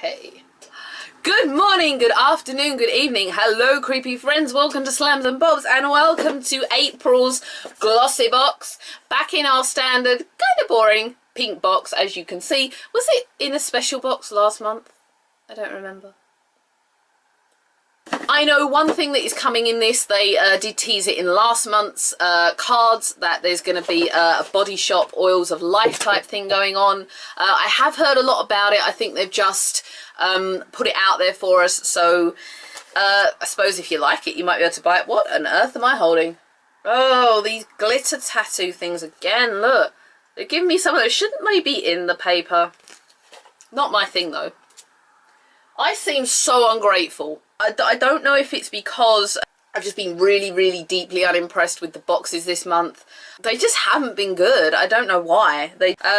Hey. Good morning, good afternoon, good evening. Hello, creepy friends. Welcome to Slams and Bobs and welcome to April's Glossy Box. Back in our standard, kind of boring pink box, as you can see. Was it in a special box last month? I don't remember. I know one thing that is coming in this, they did tease it in last month's cards, that there's going to be a Body Shop Oils of Life type thing going on. I have heard a lot about it. I think they've just put it out there for us, so I suppose if you like it, you might be able to buy it. What on earth am I holding? Oh, these glitter tattoo things again. Look, they're giving me some of those. Shouldn't they be in the paper? Not my thing, though. I seem so ungrateful. I don't know if it's because I've just been really deeply unimpressed with the boxes this month. They just haven't been good. I don't know why.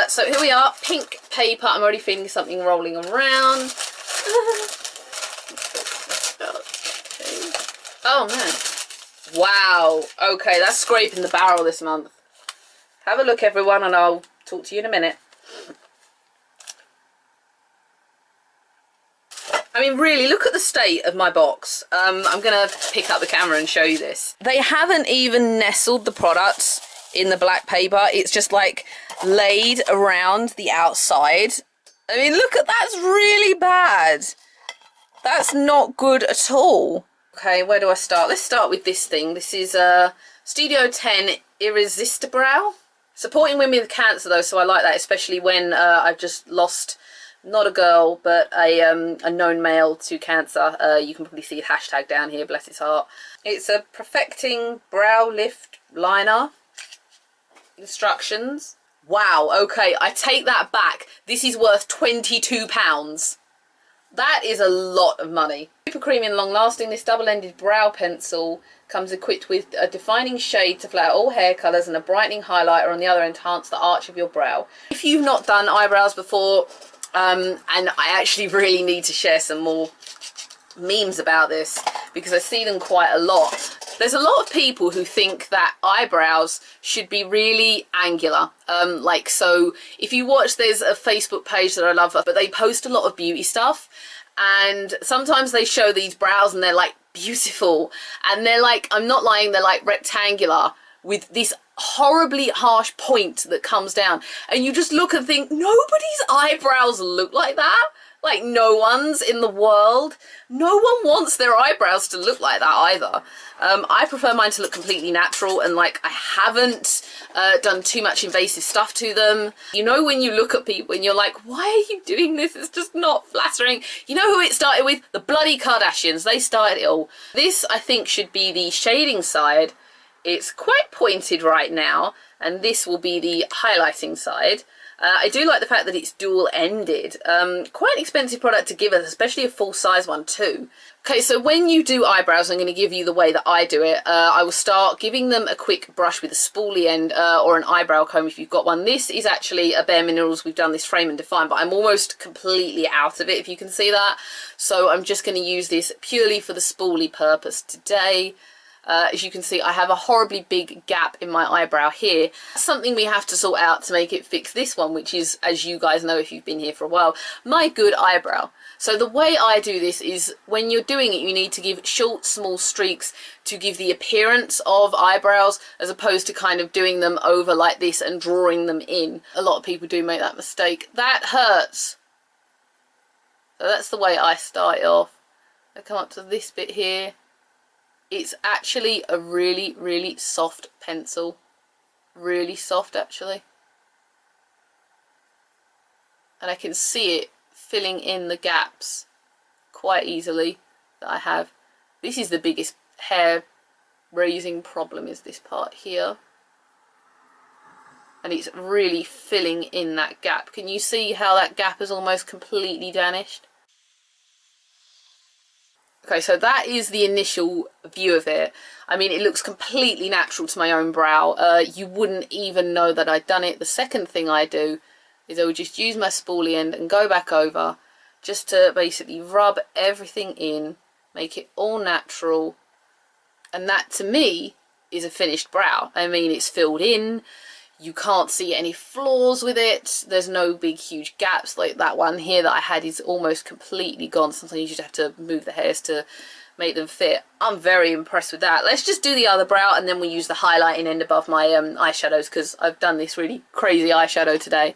So here we are, pink paper. I'm already feeling something rolling around. Oh man. Wow. Okay, that's scraping the barrel this month. Have a look, everyone, and I'll talk to you in a minute. I mean, really, look at the state of my box. I'm going to pick up the camera and show you this. They haven't even nestled the products in the black paper. It's just like laid around the outside. I mean, look at that's really bad. That's not good at all. Okay, where do I start? Let's start with this thing. This is Studio 10 Irresistibrow. Supporting women with cancer, though, so I like that, especially when I've just lost... not a girl, but a known male to cancer. You can probably see a hashtag down here, bless his heart. It's a perfecting brow lift liner. Instructions. Wow, okay, I take that back. This is worth £22. That is a lot of money. Super creamy and long lasting, this double-ended brow pencil comes equipped with a defining shade to flatter all hair colours and a brightening highlighter on the other end to enhance the arch of your brow. If you've not done eyebrows before, and I actually really need to share some more memes about this because I see them quite a lot. There's a lot of people who think that eyebrows should be really angular. Like, so if you watch, there's a Facebook page that I love, but they post a lot of beauty stuff, and sometimes they show these brows and they're like beautiful, and they're like, I'm not lying, they're like rectangular with this horribly harsh point that comes down, and you just look and think, nobody's eyebrows look like that. Like, no one's in the world. No one wants their eyebrows to look like that either. I prefer mine to look completely natural, and like, I haven't done too much invasive stuff to them. You know, when you look at people and you're like, why are you doing this? It's just not flattering. You know who it started with? The bloody Kardashians. They started it all. This, I think, should be the shading side. It's quite pointed right now, and this will be the highlighting side. I do like the fact that it's dual-ended. Quite an expensive product to give us, especially a full-size one too. Okay, so when you do eyebrows, I'm going to give you the way that I do it. I will start giving them a quick brush with a spoolie end or an eyebrow comb if you've got one. This is actually a Bare Minerals. We've done this Frame and Define, but I'm almost completely out of it, if you can see that. So I'm just going to use this purely for the spoolie purpose today. As you can see, I have a horribly big gap in my eyebrow here. Something we have to sort out to make it fix this one, which is, as you guys know if you've been here for a while, my good eyebrow. So the way I do this is, when you're doing it, you need to give short, small streaks to give the appearance of eyebrows, as opposed to kind of doing them over like this and drawing them in. A lot of people do make that mistake. That hurts. So that's the way I start it off. I come up to this bit here. It's actually a really soft pencil. Really soft, actually. And I can see it filling in the gaps quite easily that I have. This is the biggest hair raising problem, is this part here. And it's really filling in that gap. Can you see how that gap is almost completely vanished? Okay, so that is the initial view of it. I mean, it looks completely natural to my own brow. You wouldn't even know that I'd done it. The second thing I do is I would just use my spoolie end and go back over, just to basically rub everything in, make it all natural. And that, to me, is a finished brow. I mean, it's filled in. You can't see any flaws with it. There's no big huge gaps like that one here that I had is almost completely gone. Sometimes you just have to move the hairs to make them fit. I'm very impressed with that. Let's just do the other brow and then we'll use the highlighting end above my eyeshadows, because I've done this really crazy eyeshadow today.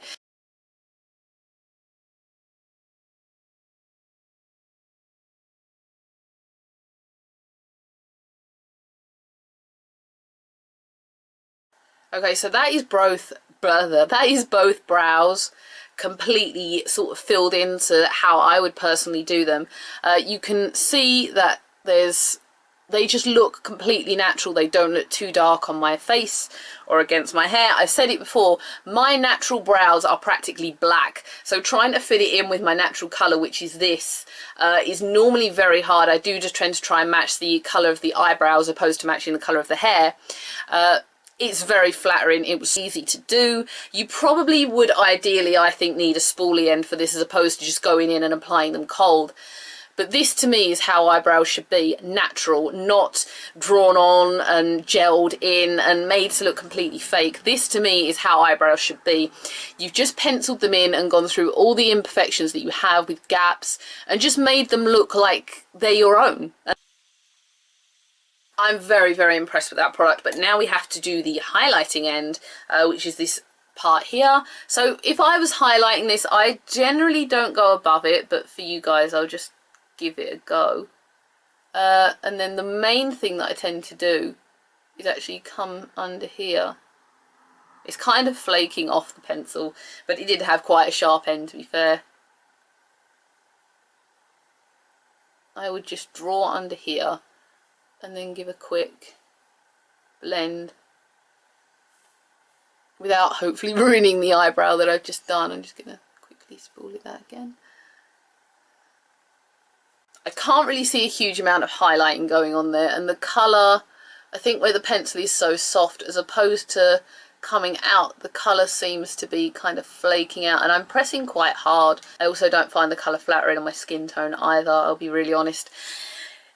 Okay, so that is both brows completely sort of filled into how I would personally do them. You can see that they just look completely natural. They don't look too dark on my face or against my hair. I've said it before, my natural brows are practically black, so trying to fit it in with my natural colour, which is this, is normally very hard. I do just tend to try and match the colour of the eyebrows opposed to matching the colour of the hair. It's very flattering. It was easy to do. You probably would ideally, I think, need a spoolie end for this as opposed to just going in and applying them cold. But this to me is how eyebrows should be, natural, not drawn on and gelled in and made to look completely fake. This to me is how eyebrows should be. You've just penciled them in and gone through all the imperfections that you have with gaps and just made them look like they're your own. I'm very, very impressed with that product, but now we have to do the highlighting end, which is this part here. So if I was highlighting this, I generally don't go above it, but for you guys, I'll just give it a go. And then the main thing that I tend to do is actually come under here. It's kind of flaking off the pencil, but it did have quite a sharp end, to be fair. I would just draw under here and then give a quick blend without hopefully ruining the eyebrow that I've just done. I'm just going to quickly spoolie that again. I can't really see a huge amount of highlighting going on there, and the colour, I think where the pencil is so soft as opposed to coming out, the colour seems to be kind of flaking out, and I'm pressing quite hard. I also don't find the colour flattering on my skin tone either, I'll be really honest.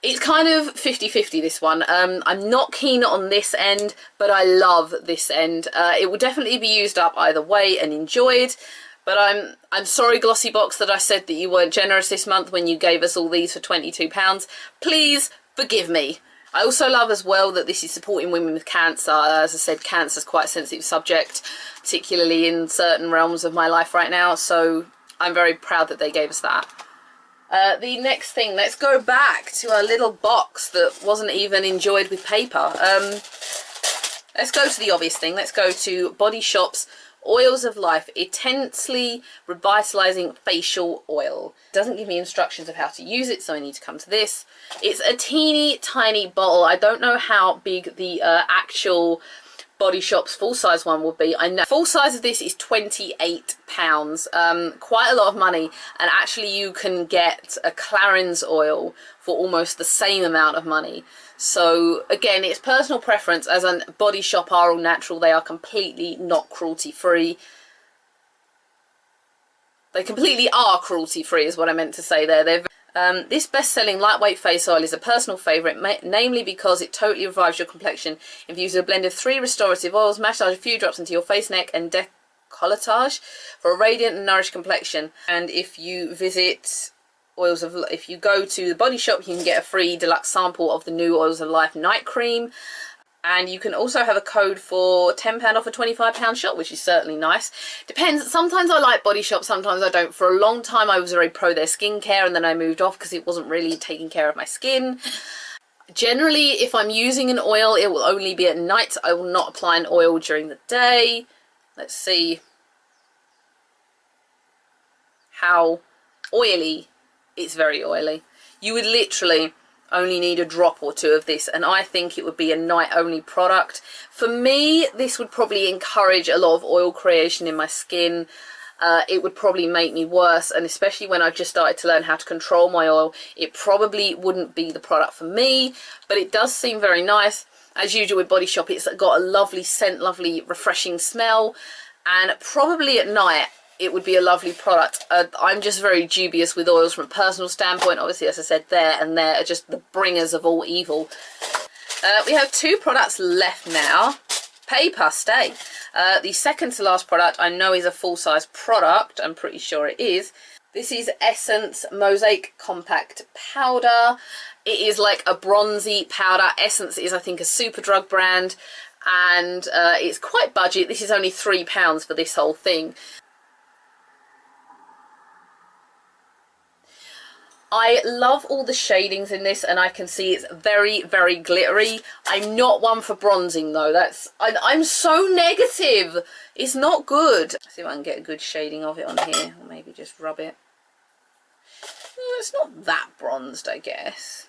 It's kind of 50-50, this one. I'm not keen on this end, but I love this end. It will definitely be used up either way and enjoyed. But I'm sorry, GlossyBox, that I said that you weren't generous this month when you gave us all these for £22. Please forgive me. I also love as well that this is supporting women with cancer. As I said, cancer is quite a sensitive subject, particularly in certain realms of my life right now. So I'm very proud that they gave us that. The next thing, let's go back to our little box that wasn't even enjoyed with paper. Let's go to the obvious thing. Let's go to Body Shop's Oils of Life Intensely Revitalizing Facial Oil. It doesn't give me instructions of how to use it, so I need to come to this. It's a teeny tiny bottle. I don't know how big the actual Body Shop's full size one will be. I know full size of this is £28, quite a lot of money, and actually you can get a Clarins oil for almost the same amount of money. So again, it's personal preference, as a Body Shop are all natural. They are completely not cruelty free. They completely are cruelty free is what I meant to say there. This best-selling lightweight face oil is a personal favourite, namely because it totally revives your complexion. Infused with a blend of 3 restorative oils, massage a few drops into your face, neck and décolletage for a radiant and nourished complexion. And if you visit if you go to the Body Shop, you can get a free deluxe sample of the new Oils of Life night cream. And you can also have a code for £10 off a £25 shop, which is certainly nice. Depends. Sometimes I like Body Shop, sometimes I don't. For a long time, I was very pro their skincare, and then I moved off because it wasn't really taking care of my skin. Generally, if I'm using an oil, it will only be at night. I will not apply an oil during the day. Let's see how oily. It's very oily. You would literally only need a drop or 2 of this, and I think it would be a night only product. For me, this would probably encourage a lot of oil creation in my skin. It would probably make me worse, and especially when I've just started to learn how to control my oil, it probably wouldn't be the product for me, but it does seem very nice. As usual with Body Shop, it's got a lovely scent, lovely refreshing smell, and probably at night it would be a lovely product. I'm just very dubious with oils from a personal standpoint. Obviously, as I said, there and there are just the bringers of all evil. We have 2 products left now. Paper Stay. The second to last product I know is a full-size product. I'm pretty sure it is. This is Essence Mosaic Compact Powder. It is like a bronzy powder. Essence is, I think, a Superdrug brand, and it's quite budget. This is only £3 for this whole thing. I love all the shadings in this, and I can see it's very, very glittery. I'm not one for bronzing though. I'm so negative. It's not good. Let's see if I can get a good shading of it on here, or maybe just rub it. It's not that bronzed, I guess.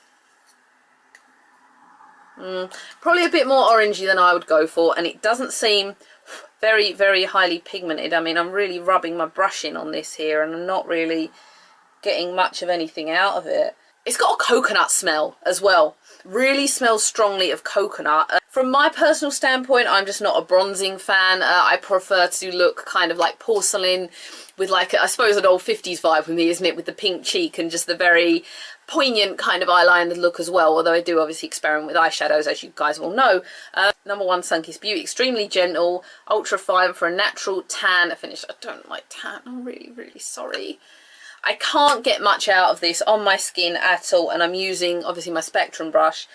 Probably a bit more orangey than I would go for, and it doesn't seem very, very highly pigmented. I mean, I'm really rubbing my brush in on this here, and I'm not really getting much of anything out of it. It's got a coconut smell as well. Really smells strongly of coconut. From my personal standpoint, I'm just not a bronzing fan. I prefer to look kind of like porcelain with, like, I suppose, an old 50s vibe with me, isn't it? With the pink cheek and just the very poignant kind of eyeliner look as well. Although I do obviously experiment with eyeshadows, as you guys will know. Number 1, Sunkiss Beauty. Extremely gentle, ultra fine for a natural tan finish. I don't like tan. I'm really, really sorry. I can't get much out of this on my skin at all, and I'm using obviously my Spectrum brush.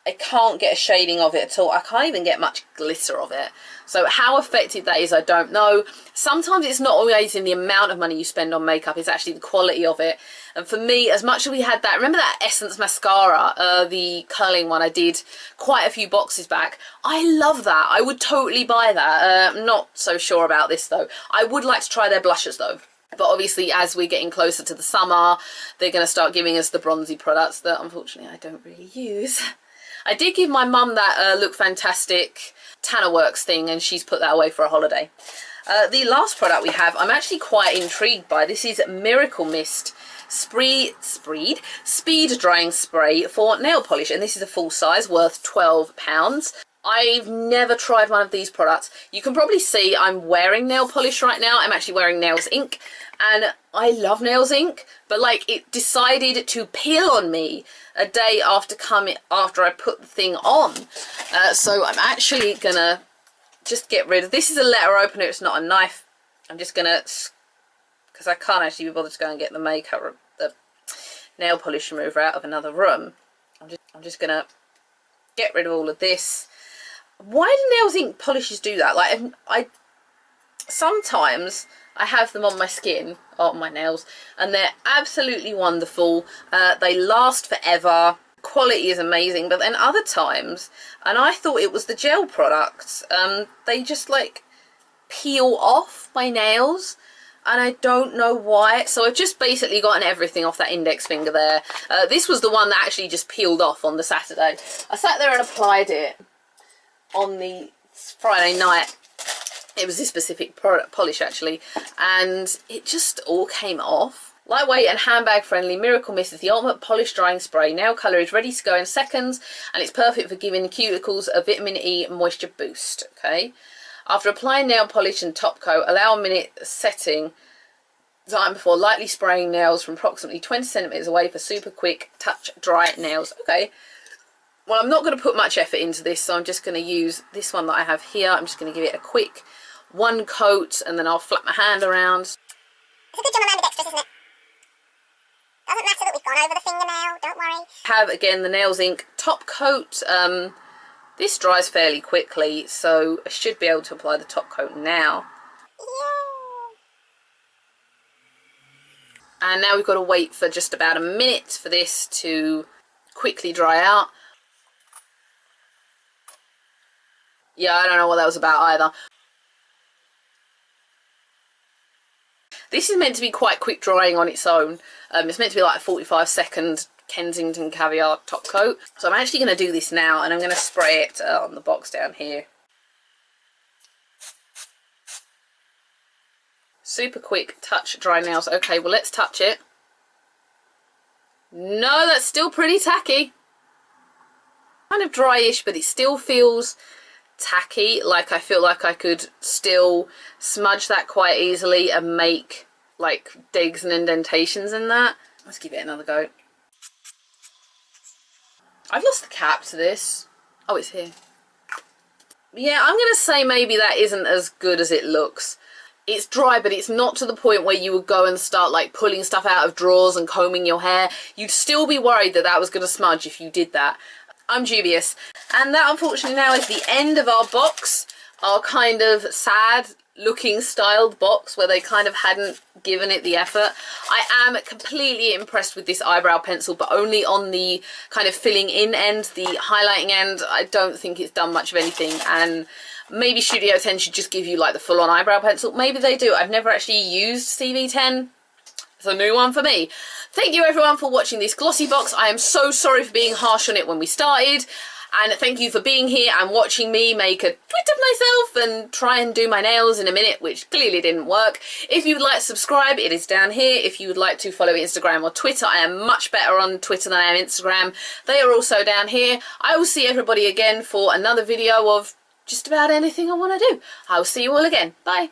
I can't get a shading of it at all. I can't even get much glitter of it. So how effective that is, I don't know. Sometimes it's not always in the amount of money you spend on makeup, it's actually the quality of it. And for me, as much as we had that, remember that Essence mascara, the curling one I did quite a few boxes back? I love that. I would totally buy that. I'm not so sure about this though. I would like to try their blushes though. But obviously, as we're getting closer to the summer, they're going to start giving us the bronzy products that, unfortunately, I don't really use. I did give my mum that Look Fantastic Tanner Works thing, and she's put that away for a holiday. The last product we have, I'm actually quite intrigued by. This is Miracle Mist Speed Drying Spray for nail polish, and this is a full size, worth £12. I've never tried one of these products. You can probably see I'm wearing nail polish right now. I'm actually wearing Nails Ink, and I love Nails Ink, but like it decided to peel on me a day after I put the thing on. So I'm actually gonna just get rid of this. Is a letter opener, it's not a knife. I'm just gonna, because I can't actually be bothered to go and get the makeup, the nail polish remover out of another room. I'm just gonna get rid of all of this. Why do Nails Ink polishes do that? Like, sometimes I have them on my skin, on my nails, and they're absolutely wonderful. They last forever. Quality is amazing. But then other times, and I thought it was the gel products, they just like peel off my nails, and I don't know why. So I've just basically gotten everything off that index finger there. This was the one that actually just peeled off on the Saturday. I sat there and applied it on the Friday night. It was this specific product polish actually, and it just all came off. Lightweight and handbag friendly, Miracle Mist is the ultimate polish drying spray. Nail colour is ready to go in seconds, and it's perfect for giving cuticles a vitamin E moisture boost. Okay, after applying nail polish and top coat, allow a minute setting time before lightly spraying nails from approximately 20 centimeters away for super quick touch dry nails. Okay. Well, I'm not going to put much effort into this, so I'm just going to use this one that I have here. I'm just going to give it a quick one coat, and then I'll flap my hand around. It's a good job I'm ambidextrous, isn't it? Doesn't matter that we've gone over the fingernail, don't worry. Have, again, the Nails Ink top coat. This dries fairly quickly, so I should be able to apply the top coat now. Yeah. And now we've got to wait for just about a minute for this to quickly dry out. Yeah, I don't know what that was about either. This is meant to be quite quick drying on its own. It's meant to be like a 45-second Kensington Caviar top coat. So I'm actually going to do this now, and I'm going to spray it on the box down here. Super quick touch dry nails. Okay, well, let's touch it. No, that's still pretty tacky. Kind of dryish, but it still feels tacky. Like, I feel like I could still smudge that quite easily and make like digs and indentations in that. Let's give it another go. I've lost the cap to this. Oh, it's here. Yeah, I'm going to say maybe that isn't as good as it looks. It's dry, but it's not to the point where you would go and start like pulling stuff out of drawers and combing your hair. You'd still be worried that that was going to smudge if you did that. I'm dubious. And that unfortunately now is the end of our box, our kind of sad looking styled box where they kind of hadn't given it the effort. I am completely impressed with this eyebrow pencil, but only on the kind of filling in end. The highlighting end, I don't think it's done much of anything, and maybe Studio 10 should just give you like the full-on eyebrow pencil. Maybe they do. I've never actually used CV10. It's a new one for me. Thank you everyone for watching this glossy box. I am so sorry for being harsh on it when we started. And thank you for being here and watching me make a twit of myself and try and do my nails in a minute, which clearly didn't work. If you would like to subscribe, it is down here. If you would like to follow Instagram or Twitter, I am much better on Twitter than I am Instagram. They are also down here. I will see everybody again for another video of just about anything I want to do. I will see you all again. Bye.